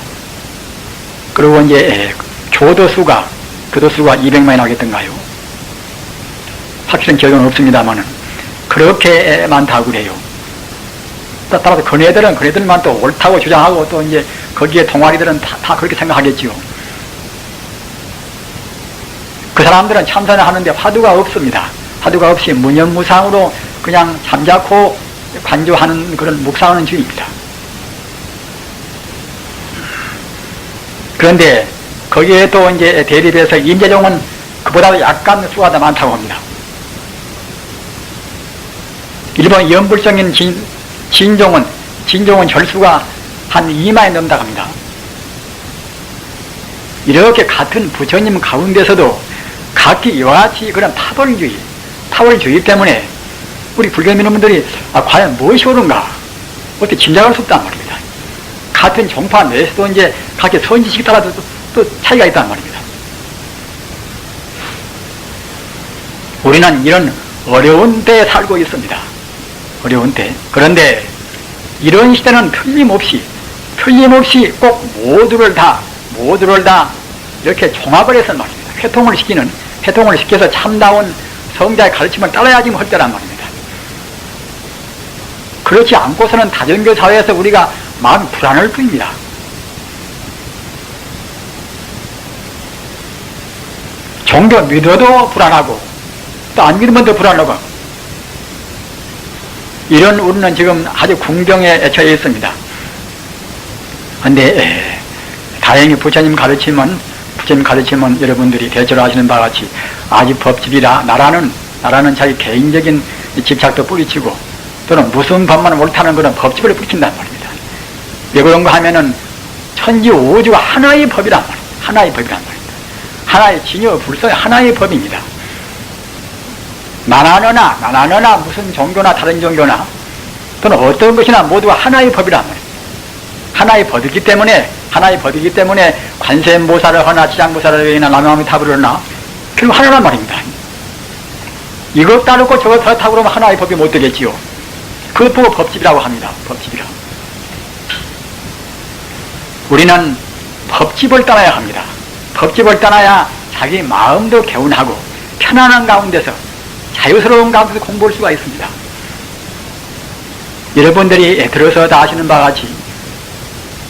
그리고 이제 교도수가 200만이 나겠던가요? 확실한 기억은 없습니다만은 그렇게 많다고 그래요. 따라서 그네들만 또 옳다고 주장하고 또 이제 거기에 동아리들은 다 그렇게 생각하겠지요. 그 사람들은 참선을 하는데 화두가 없습니다. 화두가 없이 무념무상으로 그냥 잠자코 관조하는 그런 묵상하는 주의입니다. 그런데 거기에 또 이제 대립해서 인재종은 그보다 약간 수가 더 많다고 합니다. 일본 연불성인 진종은 절수가 한 2만이 넘다고 합니다. 이렇게 같은 부처님 가운데서도 각기 이와 같이 그런 파벌주의 때문에 우리 불교 믿는 분들이 과연 무엇이 옳은가 어떻게 짐작할 수 없단 말입니다. 같은 종파 내에서도 이제 각기 선지식에 따라서 또 차이가 있단 말입니다. 우리는 이런 어려운 때에 살고 있습니다. 어려운 때. 그런데 이런 시대는 틀림없이 꼭 모두를 다 이렇게 종합을 해서 말입니다. 회통을 시켜서 참다운 성자의 가르침을 따라야지 할 때란 말입니다. 그렇지 않고서는 다전교 사회에서 우리가 마음이 불안할 뿐입니다. 종교 믿어도 불안하고 또 안 믿으면 더 불안하고 이런 우리는 지금 아주 궁정에 처해 있습니다. 그런데 다행히 부처님 가르침은 여러분들이 대체로 아시는 바와 같이 아직 법집이라 나라는 자기 개인적인 집착도 뿌리치고 또는 무슨 법만 옳다는 그런 법집을 뿌리친단 말입니다. 왜 그런가 하면은 천지 우주가 하나의 법이란 말입니다. 하나의 법이란 말입니다. 하나의 진여 불설 하나의 법입니다. 나나너나 무슨 종교나 다른 종교나 또는 어떤 것이나 모두가 하나의 법이란 말입니다. 하나의 법이기 때문에 관세음보살을 하나 지장보살을 외이나 남아미타불을 하나 결국 하나란 말입니다. 이것 따르고 저것 그렇다고 그러면 하나의 법이 못 되겠지요. 그것 보고 법집이라고 합니다. 법집이라. 우리는 법집을 따라야 합니다. 법집을 따라야 자기 마음도 개운하고 편안한 가운데서 자유스러운 가운데서 공부할 수가 있습니다. 여러분들이 들어서 다 아시는 바와 같이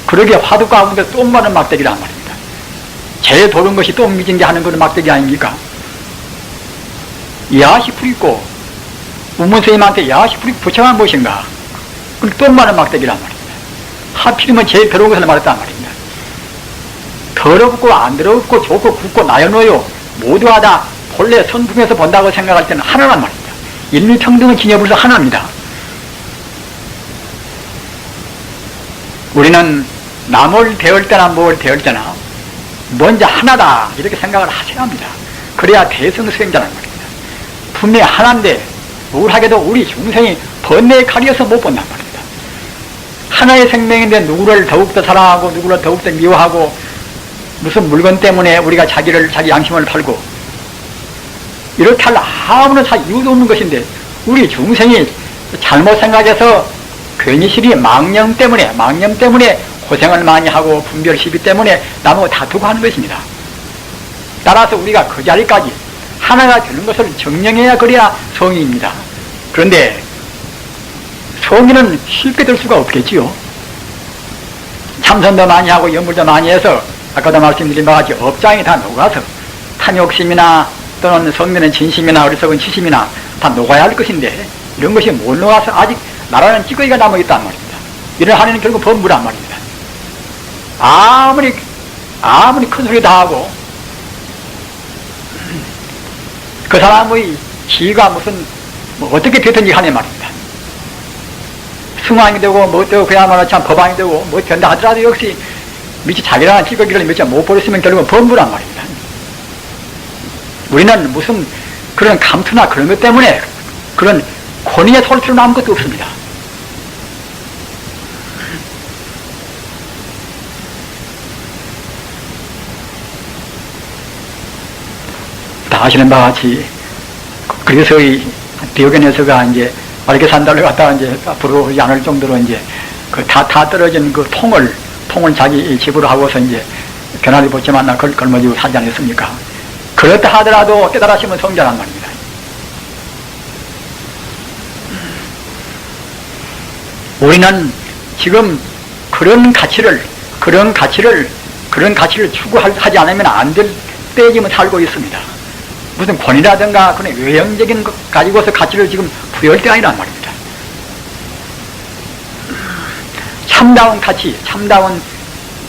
그러게 화두 가운데 똥 마는 막대기란 말입니다. 제일 도른 것이 똥 미진게 하는 그런 막대기 아닙니까? 야시 풀있고 우문스님한테 야시 풀이 부처가 무엇인가? 그건 똥 마는 막대기란 말입니다. 하필이면 제일 더러운 것을 말했단 말입니다. 더럽고 안 더럽고 좋고 굵고 나연어요 모두가 다 본래 선풍에서 본다고 생각할 때는 하나란 말입니다. 인류평등은 진여불서 하나입니다. 우리는 남을 대할 때나 뭘 대할 때나 먼저 하나다 이렇게 생각을 하셔야 합니다. 그래야 대승수행자란 말입니다. 분명히 하나인데 우울하게도 우리 중생이 번뇌에 가려서 못 본단 말입니다. 하나의 생명인데 누구를 더욱더 사랑하고 누구를 더욱더 미워하고 무슨 물건 때문에 우리가 자기 양심을 팔고 이렇게 할 아무런 이유도 없는 것인데 우리 중생이 잘못 생각해서 괜히 실이 망념 때문에 고생을 많이 하고 분별 시비 때문에 남하고 다투고 하는 것입니다. 따라서 우리가 그 자리까지 하나가 되는 것을 정령해야 그래야 성의입니다. 그런데 성의는 쉽게 될 수가 없겠지요. 참선도 많이 하고 연불도 많이 해서 아까도 말씀드린 바와 같이 업장이 다 녹아서 탐욕심이나 또는 성면의 진심이나 어리석은 치심이나 다 녹아야 할 것인데 이런 것이 못 녹아서 아직 나라는 찌꺼기가 남아있단 말입니다. 이런 하나는 결국 범부란 말입니다. 아무리 큰 소리 다 하고 그 사람의 지가 무슨 어떻게 되든지 하네 말입니다. 승왕이 되고 뭐 되고 그야말로 참 법왕이 되고 뭐 된다 하더라도 역시 미치 자기라는 찌꺼기를 몇 점 못 버렸으면 결국은 범부란 말입니다. 우리는 무슨 그런 감투나 그런 것 때문에 그런 권위에 설 필요는 아무것도 없습니다. 다 아시는 바와 같이 그래서 이 디오게네스가 이제 알게산달을 갖다가 이제 앞으로 양을 정도로 이제 그 다 떨어진 그 통을 자기 집으로 하고서 이제 견학이 벗지만 그걸 걸머지고 살지 않았습니까? 그렇다 하더라도 깨달으시면 성자란 말입니다. 우리는 지금 그런 가치를 추구하지 않으면 안 될 때에 지금 살고 있습니다. 무슨 권위라든가 그런 외형적인 것 가지고서 가치를 지금 부여할 때가 아니란 말입니다. 참다운 가치, 참다운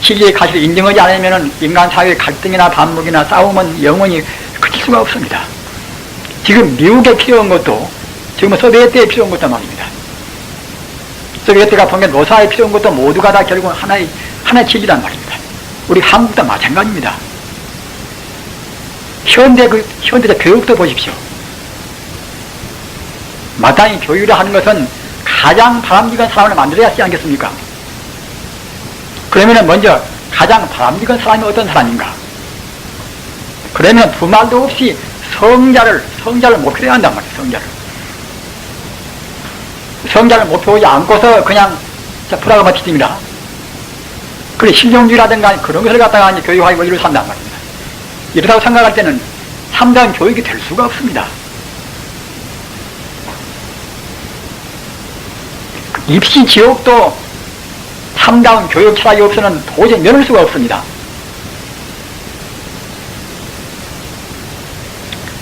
진리의 가치를 인정하지 않으면 인간 사회의 갈등이나 반목이나 싸움은 영원히 그칠 수가 없습니다. 지금 미국에 필요한 것도 지금 소비에트에 필요한 것도 말입니다. 소비에트가 보면 로사에 필요한 것도 모두가 다 결국 하나의 질이란 말입니다. 우리 한국도 마찬가지입니다. 현대적 교육도 보십시오. 마땅히 교육을 하는 것은 가장 바람직한 사람을 만들어야 하지 않겠습니까? 그러면 먼저 가장 바람직한 사람이 어떤 사람인가? 그러면 두말도 없이 성자를 목표해야 한단 말이에요. 성자를 목표하지 않고서 그냥 프라그마 티즘이라 그래 실용주의라든가 그런 것을 갖다가 이제 교육하기 원리를 산단 말입니다. 이렇다고 생각할 때는 참다운 교육이 될 수가 없습니다. 입시 지옥도 참다운 교육 철학이 없으면 도저히 면할 수가 없습니다.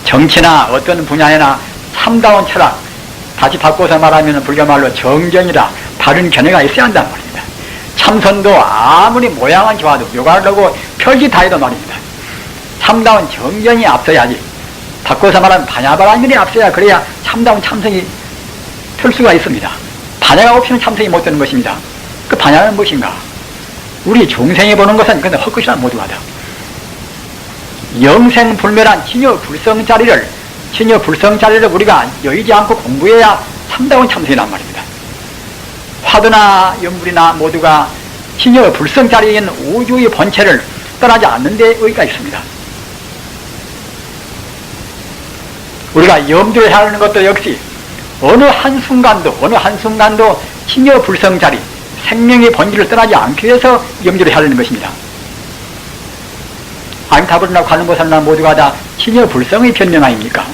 정치나 어떤 분야에나 참다운 철학, 다시 바꿔서 말하면 불교말로 정견이라 바른 견해가 있어야 한단 말입니다. 참선도 아무리 모양은 좋아도 묘가를 하고 표시 다 해도 말입니다. 참다운 정견이 앞서야지. 바꿔서 말하면 반야바라밀이 앞서야 그래야 참다운 참선이 펼 수가 있습니다. 반야가 없이는 참선이 못 되는 것입니다. 그 반야는 무엇인가? 우리 중생이 보는 것은 근데 헛것이란 모두가 다. 영생불멸한 진여불성자리를 우리가 여의지 않고 공부해야 참다운 참선이란 말입니다. 화두나 연불이나 모두가 진여불성자리인 우주의 본체를 떠나지 않는 데 의의가 있습니다. 우리가 염두를 해야 하는 것도 역시 어느 한순간도 진여불성자리 생명의 본질을 떠나지 않기 위해서 염두를 해야 하는 것입니다. 아미타불이나 관음보살이나 모두가 다 진여불성의 변명 아닙니까?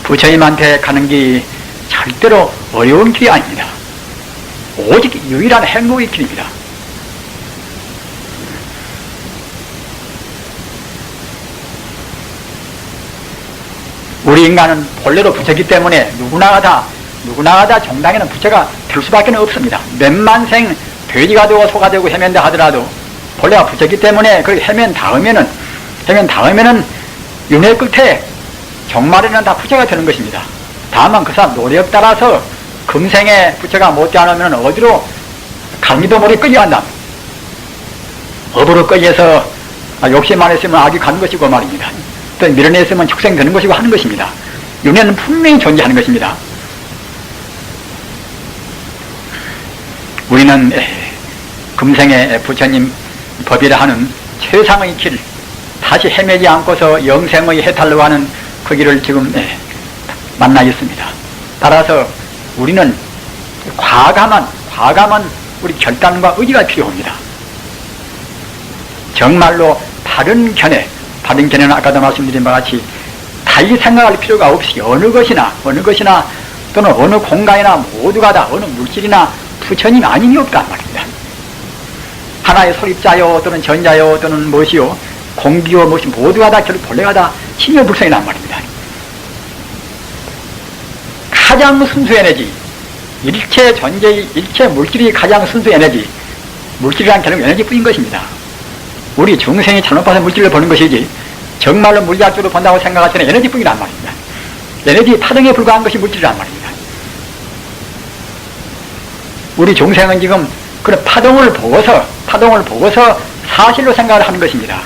부처님한테 가는 길이 절대로 어려운 길이 아닙니다. 오직 유일한 행복의 길입니다. 우리 인간은 본래로 부처이기 때문에 누구나가 다 정당에는 부처가 될 수밖에 없습니다. 몇만생 돼지가 되고 소가 되고 헤맨다 하더라도 본래가 부처이기 때문에 그렇게 헤맨 다음에는 윤회 끝에 종말에는 다 부처가 되는 것입니다. 다만 그 사람 노력 따라서 금생에 부처가 못지 않으면 어디로 강미도 모르게 끌려간다. 업으로 끌려서 욕심만 했으면 악이 가는 것이고 말입니다. 또 밀어냈으면 축생되는 것이고 하는 것입니다. 윤회는 분명히 존재하는 것입니다. 우리는 금생에 부처님 법이라 하는 최상의 길, 다시 헤매지 않고서 영생의 해탈로 하는 그 길을 지금 만나 있습니다. 따라서 우리는 과감한 우리 결단과 의지가 필요합니다. 정말로 바른 견해는 아까도 말씀드린 바와 같이 달리 생각할 필요가 없이 어느 것이나 또는 어느 공간이나 모두가 다 어느 물질이나 부처님 아님이 없단 말입니다. 하나의 소립자요 또는 전자요 또는 무엇이요 공기요 무엇이 모두가 다 결국 본래가 다 신여불성이란 말입니다. 가장 순수 에너지, 일체 존재의 일체 물질이 가장 순수 에너지, 물질이란 결국 에너지뿐인 것입니다. 우리 중생이 잘못 봐서 물질을 보는 것이지 정말로 물리학적으로 본다고 생각할 때는 에너지뿐이란 말입니다. 에너지 파동에 불과한 것이 물질이란 말입니다. 우리 중생은 지금 그런 파동을 보고서 사실로 생각을 하는 것입니다.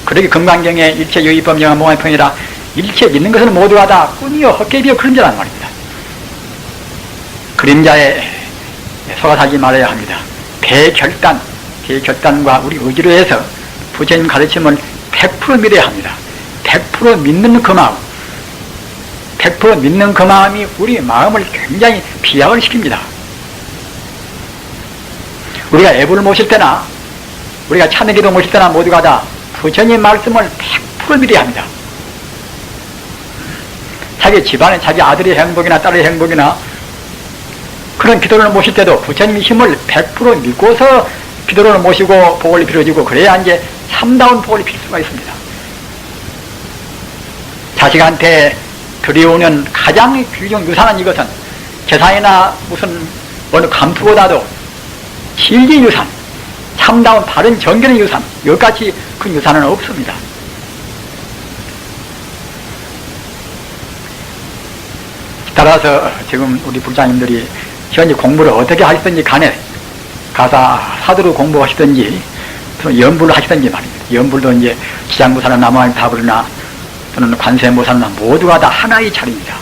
그러기 금강경에 일체 유의법 영한 몽환평이라 일체 있는 것은 모두가 다 꿈이요 헛개비요 그림자란 말입니다. 그림자에 속아살지 말아야 합니다. 대결단과 우리 의지로 해서 부처님 가르침을 100% 믿어야 합니다. 100% 믿는 그 마음, 100% 믿는 그 마음이 우리 마음을 굉장히 비약을 시킵니다. 우리가 애부를 모실 때나 우리가 찬기도 모실 때나 모두가 다 부처님 말씀을 100% 믿어야 합니다. 자기 집안에 자기 아들의 행복이나 딸의 행복이나 그런 기도를 모실 때도 부처님의 힘을 100% 믿고서 기도를 모시고 복을 빌어주고 그래야 이제 참다운 복을 빌 수가 있습니다. 자식한테 드리우는 가장 귀중 유산은 이것은 재산이나 무슨 어느 감투보다도 진리 유산, 참다운 바른 정견의 유산, 여기까지 큰 유산은 없습니다. 따라서 지금 우리 불자님들이 현재 공부를 어떻게 하시든지 간에 가사 사두로 공부하시든지 또 연불을 하시든지 말입니다. 연불도 이제 지장보살이나 남아인 다불이나 또는 관세음보살이나 모두가 다 하나의 자리입니다.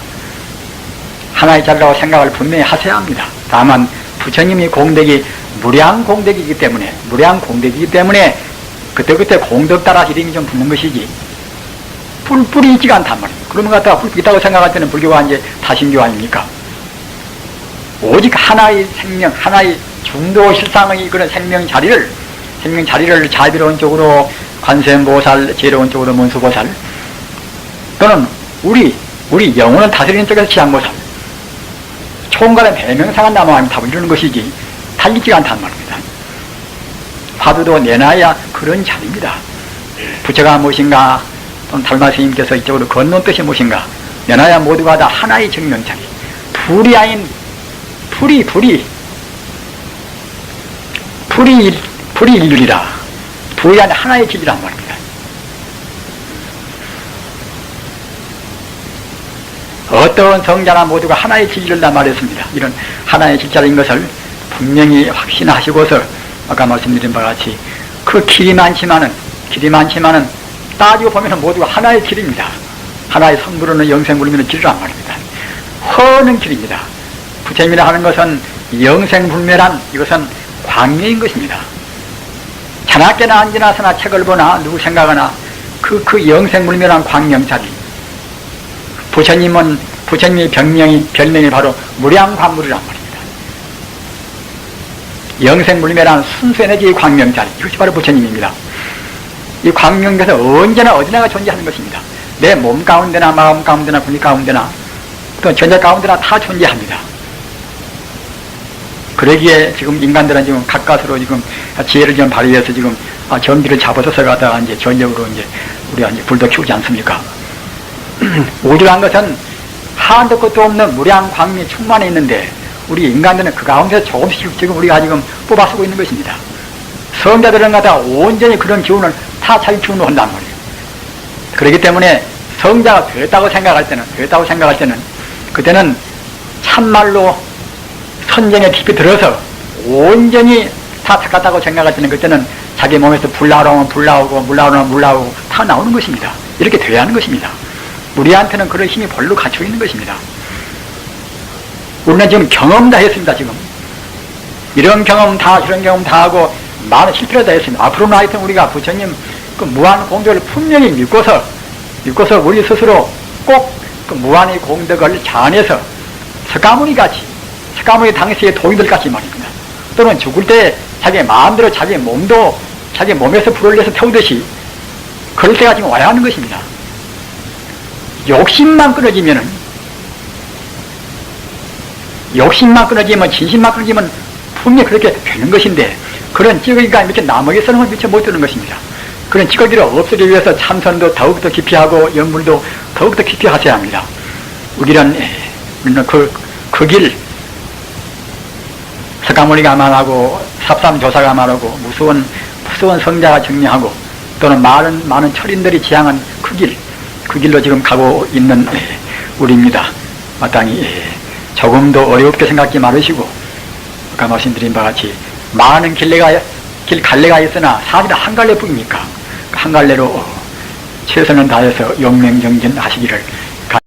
하나의 자리라고 생각을 분명히 하셔야 합니다. 다만 부처님이 공덕이 무량 공덕이기 때문에 그때그때 공덕 따라 이름이 좀 붙는 것이지 뿔뿔이 있지가 않단 말이에요. 그러면 갖다가 뿔뿔이 있다고 생각할 때는 불교가 이제 다신교 아닙니까? 오직 하나의 생명, 하나의 중도 실상의 그런 생명 자리를 자비로운 쪽으로 관세음보살, 지혜로운 쪽으로 문수보살, 또는 우리 영혼을 다스리는 쪽에서 지향보살, 총괄의 대명상한 남아함이 답을 이루는 것이지 달리지가 않단 말입니다. 화두도 내놔야 그런 자리입니다. 부처가 무엇인가, 또는 달마 스님께서 이쪽으로 건넌 뜻이 무엇인가, 내놔야 모두가 다 하나의 정명자리, 불이 아닌 불이 일률이라, 불이 아닌 하나의 진리란 말입니다. 어떤 성자나 모두가 하나의 진리를 다 말했습니다. 이런 하나의 진짜인 것을 분명히 확신하시고서 아까 말씀드린 바와 같이 그 길이 많지만은 따지고 보면 모두가 하나의 길입니다. 하나의 성부로는 영생불멸의 길이란 말입니다. 허는 길입니다. 부처님이라 하는 것은 영생불멸한, 이것은 광명인 것입니다. 자나깨나 앉으나서나 책을 보나 누구 생각하나 그 영생불멸한 광명자리, 부처님의 별명이 바로 무량광물이란 말입니다. 영생불멸한 순수에너지의 광명자리, 이것이 바로 부처님입니다. 이 광명에서 언제나 어디나가 존재하는 것입니다. 내 몸 가운데나 마음 가운데나 군리 가운데나 또 전자 가운데나 다 존재합니다. 그러기에 지금 인간들은 지금 가까스로 지금 지혜를 좀 발휘해서 지금 전기를 잡아서 가다가 이제 전력으로 이제 우리가 이제 불도 키우지 않습니까? 우주란 것은 한도 끝도 없는 무량 광명이 충만해 있는데 우리 인간들은 그 가운데서 조금씩 지금 우리가 지금 뽑아 쓰고 있는 것입니다. 성자들은 가다 온전히 그런 기운을 다 자기 기운으로 한단 말이에요. 그렇기 때문에 성자가 됐다고 생각할 때는 그때는 참말로 선정에 깊이 들어서 온전히 다 닦았다고 생각할 때는 그때는 자기 몸에서 불 나오면 불 나오고 물 나오면 물 나오고 다 나오는 것입니다. 이렇게 돼야 하는 것입니다. 우리한테는 그런 힘이 벌로 갖춰 있는 것입니다. 우리는 지금 경험 다 했습니다. 지금 이런 경험 다 저런 경험 다 하고 많은 실패를 다 했습니다. 앞으로는 하여튼 우리가 부처님 그 무한 공덕을 분명히 믿고서 우리 스스로 꼭 그 무한의 공덕을 자안해서 석가모니 당시의 도인들 같이 말입니다. 또는 죽을 때 자기 마음대로 자기 몸도 자기 몸에서 불을 내서 태우듯이 그럴 때가 지금 와야 하는 것입니다. 욕심만 끊어지면 진심만 끊어지면 분명히 그렇게 되는 것인데 그런 찌꺼기가 이렇게 남에게 쓰는 걸 미처 못 드는 것입니다. 그런 찌꺼기를 없애기 위해서 참선도 더욱더 깊이 하고 연물도 더욱더 깊이 하셔야 합니다. 우리는 그 길 석가모니가 말하고 삽삼조사가 말하고 무서운 성자가 정리하고 또는 많은 철인들이 지향한 그 길로 지금 가고 있는 우리입니다. 마땅히 조금도 어렵게 생각지 말으시고 아까 말씀드린 바와 같이 많은 갈래가 있으나 사실은 한 갈래뿐이니까 한 갈래로 최선을 다해서 용맹정진 하시기를